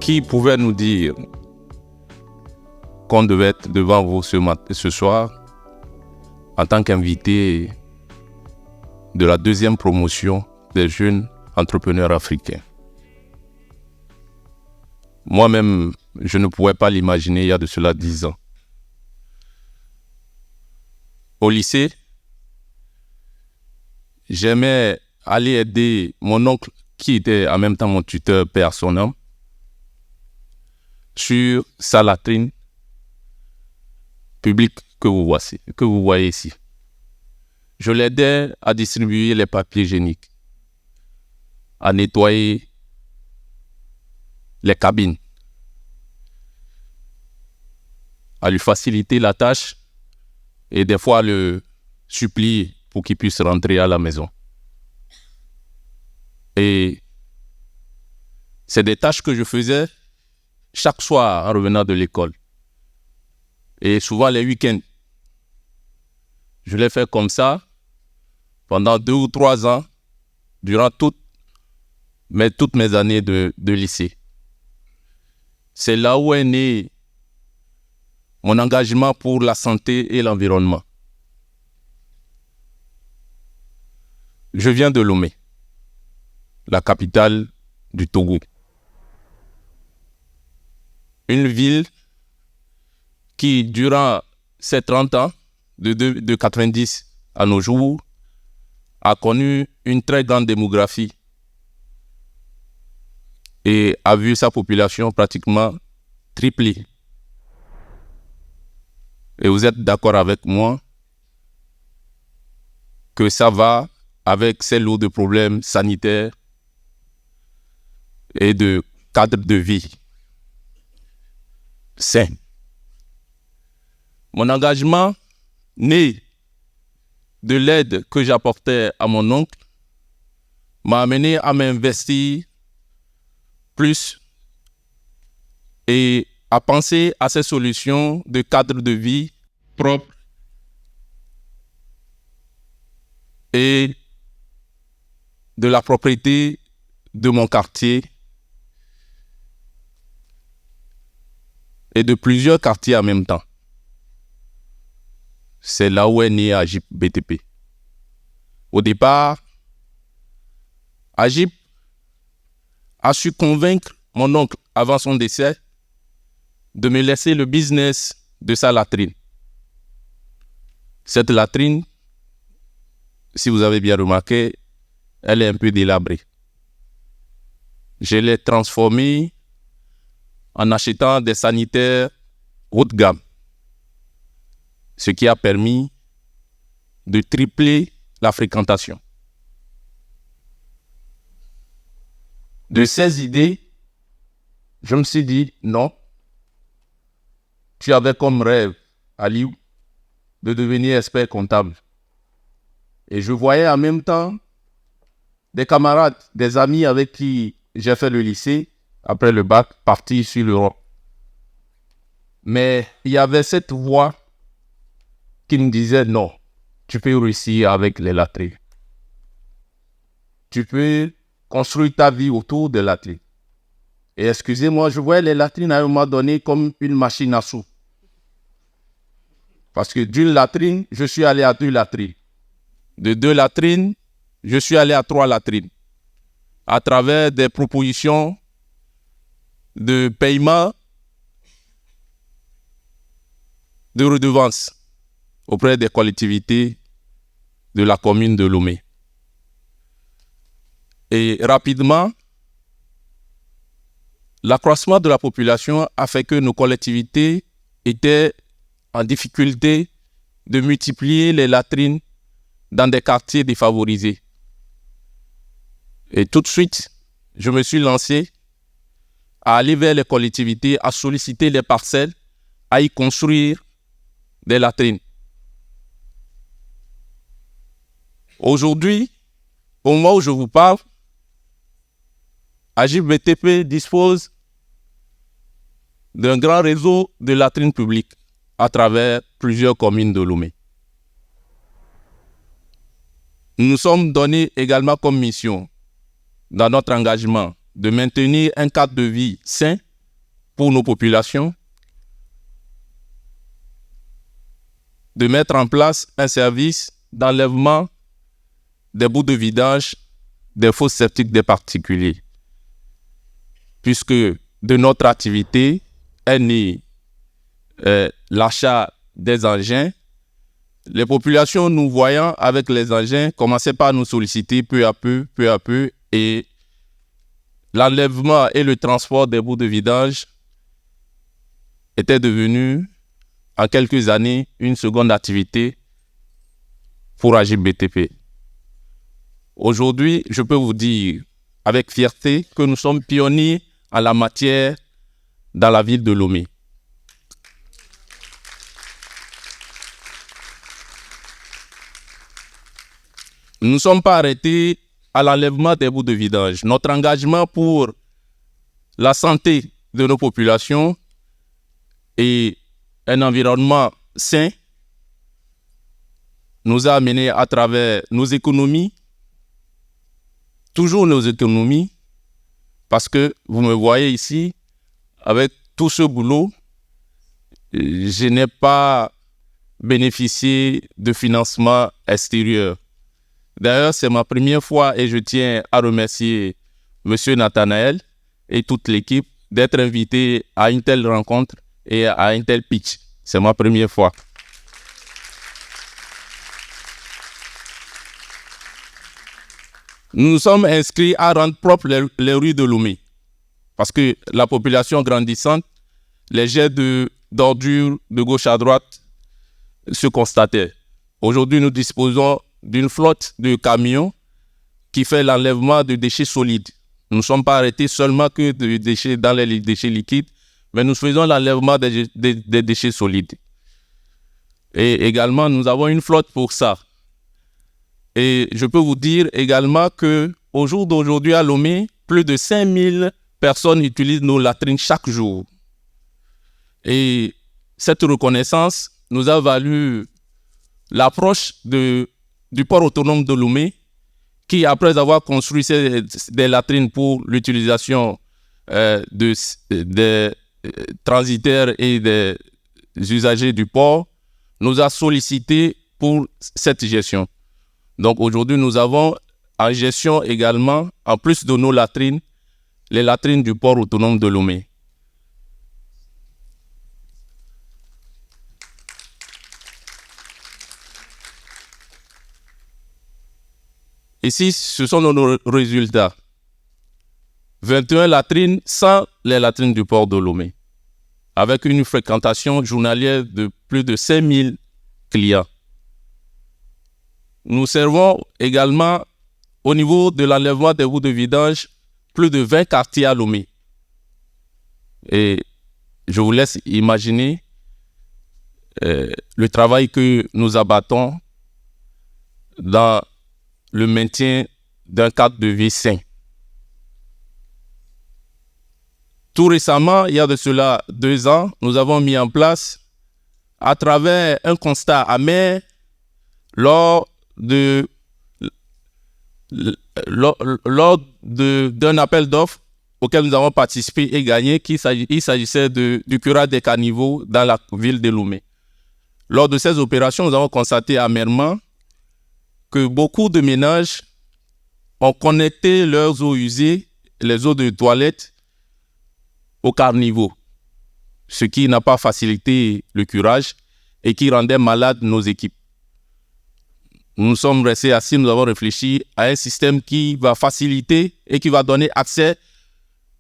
Qui pouvait nous dire qu'on devait être devant vous ce soir en tant qu'invité de la deuxième promotion des jeunes entrepreneurs africains? Moi-même, je ne pouvais pas l'imaginer il y a de cela 10 ans. Au lycée, j'aimais aller aider mon oncle, qui était en même temps mon tuteur, paix à son âme, sur sa latrine publique que vous voyez ici. Je l'aidais à distribuer les papiers hygiéniques, à nettoyer les cabines, à lui faciliter la tâche et des fois à le supplier pour qu'il puisse rentrer à la maison. Et c'est des tâches que je faisais chaque soir en revenant de l'école. Et souvent les week-ends. Je l'ai fait comme ça pendant 2 ou 3 ans, durant toutes mes années de lycée. C'est là où est né mon engagement pour la santé et l'environnement. Je viens de Lomé, la capitale du Togo. Une ville qui, durant ces 30 ans, de 90 à nos jours, a connu une très grande démographie et a vu sa population pratiquement tripler. Et vous êtes d'accord avec moi que ça va avec ces lots de problèmes sanitaires et de cadre de vie sain. Mon engagement, né de l'aide que j'apportais à mon oncle, m'a amené à m'investir plus et à penser à ces solutions de cadre de vie propre et de la propriété de mon quartier et de plusieurs quartiers en même temps. C'est là où est né Agip BTP. Au départ, Agip a su convaincre mon oncle, avant son décès, de me laisser le business de sa latrine. Cette latrine, si vous avez bien remarqué, elle est un peu délabrée. Je l'ai transformée en achetant des sanitaires haut de gamme, ce qui a permis de tripler la fréquentation. De ces idées, je me suis dit, non, tu avais comme rêve, Aliou, de devenir expert comptable. Et je voyais en même temps des camarades, des amis avec qui j'ai fait le lycée, après le bac, partir sur l'Europe. Mais il y avait cette voix qui me disait, non, tu peux réussir avec les latrines. Tu peux construire ta vie autour des latrines. Et excusez-moi, je voyais les latrines à un moment donné comme une machine à sous. Parce que d'une latrine, je suis allé à 2 latrines. De 2 latrines, je suis allé à 3 latrines. À travers des propositions de paiement de redevances auprès des collectivités de la commune de Lomé. Et rapidement, l'accroissement de la population a fait que nos collectivités étaient en difficulté de multiplier les latrines dans des quartiers défavorisés. Et tout de suite, je me suis lancé à aller vers les collectivités, à solliciter les parcelles, à y construire des latrines. Aujourd'hui, au moment où je vous parle, Agip BTP dispose d'un grand réseau de latrines publiques à travers plusieurs communes de Lomé. Nous nous sommes donnés également comme mission, dans notre engagement, de maintenir un cadre de vie sain pour nos populations de mettre en place un service d'enlèvement des bouts de vidange des fosses septiques des particuliers. Puisque de notre activité est né l'achat des engins, les populations nous voyant avec les engins commençaient par nous solliciter peu à peu, et l'enlèvement et le transport des bouts de vidange était devenu en quelques années une seconde activité pour AGBTP. Aujourd'hui, je peux vous dire avec fierté que nous sommes pionniers en la matière dans la ville de Lomé. Nous ne sommes pas arrêtés à l'enlèvement des bouts de vidange. Notre engagement pour la santé de nos populations et un environnement sain nous a amenés à travers nos économies, toujours nos économies, parce que vous me voyez ici, avec tout ce boulot, je n'ai pas bénéficié de financement extérieur. D'ailleurs, c'est ma première fois et je tiens à remercier M. Nathanaël et toute l'équipe d'être invité à une telle rencontre et à un tel pitch. C'est ma première fois. Nous nous sommes inscrits à rendre propres les rues de Lomé. Parce que la population grandissante, les jets d'ordures de gauche à droite se constataient. Aujourd'hui, nous disposons d'une flotte de camions qui fait l'enlèvement de déchets solides. Nous ne sommes pas arrêtés seulement que de déchets dans les déchets liquides, mais nous faisons l'enlèvement des déchets solides. Et également, nous avons une flotte pour ça. Et je peux vous dire également qu'au jour d'aujourd'hui à Lomé, plus de 5000 personnes utilisent nos latrines chaque jour. Et cette reconnaissance nous a valu l'approche du port autonome de Lomé, qui, après avoir construit des latrines pour l'utilisation des transitaires et des usagers du port, nous a sollicité pour cette gestion. Donc aujourd'hui, nous avons en gestion également, en plus de nos latrines, les latrines du port autonome de Lomé. Ici, ce sont nos résultats. 21 latrines sans les latrines du port de Lomé, avec une fréquentation journalière de plus de 5000 clients. Nous servons également, au niveau de l'enlèvement des bouts de vidange, plus de 20 quartiers à Lomé. Et je vous laisse imaginer le travail que nous abattons dans le maintien d'un cadre de vie sain. Tout récemment, il y a de cela 2 ans, nous avons mis en place, à travers un constat amer, lors d'un appel d'offres auquel nous avons participé et gagné, il s'agissait du curage des caniveaux dans la ville de Lomé. Lors de ces opérations, nous avons constaté amèrement que beaucoup de ménages ont connecté leurs eaux usées, les eaux de toilette, au caniveau, ce qui n'a pas facilité le curage et qui rendait malades nos équipes. Nous sommes restés assis, nous avons réfléchi à un système qui va faciliter et qui va donner accès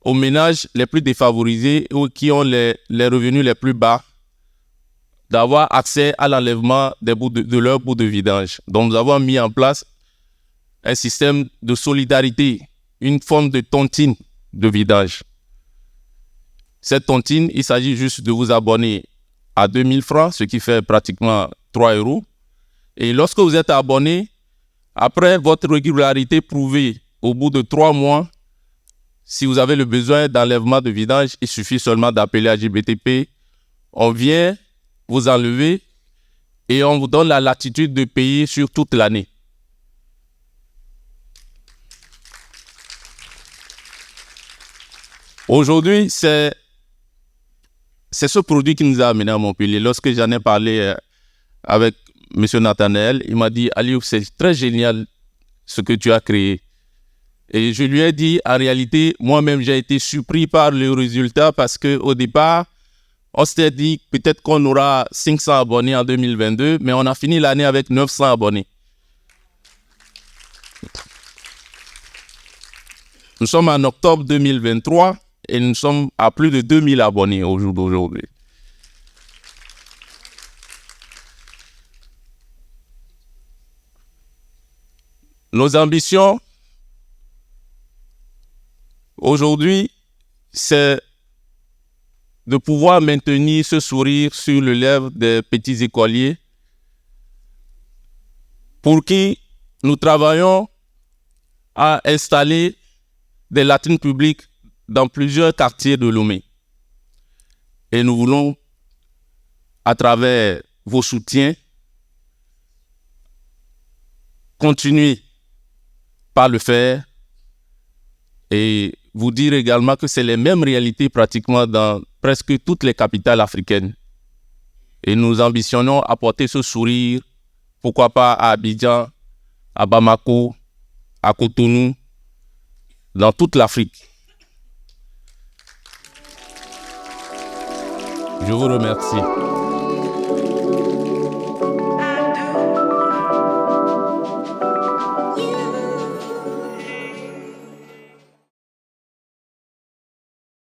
aux ménages les plus défavorisés ou qui ont les revenus les plus bas, d'avoir accès à l'enlèvement de leurs bouts de vidange. Donc nous avons mis en place un système de solidarité, une forme de tontine de vidange. Cette tontine, il s'agit juste de vous abonner à 2000 francs, ce qui fait pratiquement 3 €. Et lorsque vous êtes abonné, après votre régularité prouvée, au bout de 3 mois, si vous avez le besoin d'enlèvement de vidange, il suffit seulement d'appeler AGBTP. On vient vous enlever et on vous donne la latitude de payer sur toute l'année. Aujourd'hui, c'est c'est ce produit qui nous a amenés à Montpellier. Lorsque j'en ai parlé avec M. Nathanaël, il m'a dit « Aliou, c'est très génial ce que tu as créé ». Et je lui ai dit, en réalité, moi-même, j'ai été surpris par le résultat parce qu'au départ, on s'était dit peut-être qu'on aura 500 abonnés en 2022, mais on a fini l'année avec 900 abonnés. Nous sommes en octobre 2023 et nous sommes à plus de 2000 abonnés au jour d'aujourd'hui. Nos ambitions aujourd'hui, c'est de pouvoir maintenir ce sourire sur les lèvres des petits écoliers pour qui nous travaillons à installer des latrines publiques dans plusieurs quartiers de Lomé. Et nous voulons, à travers vos soutiens, continuer par le faire et vous dire également que c'est les mêmes réalités pratiquement dans presque toutes les capitales africaines. Et nous ambitionnons apporter ce sourire, pourquoi pas à Abidjan, à Bamako, à Cotonou, dans toute l'Afrique. Je vous remercie.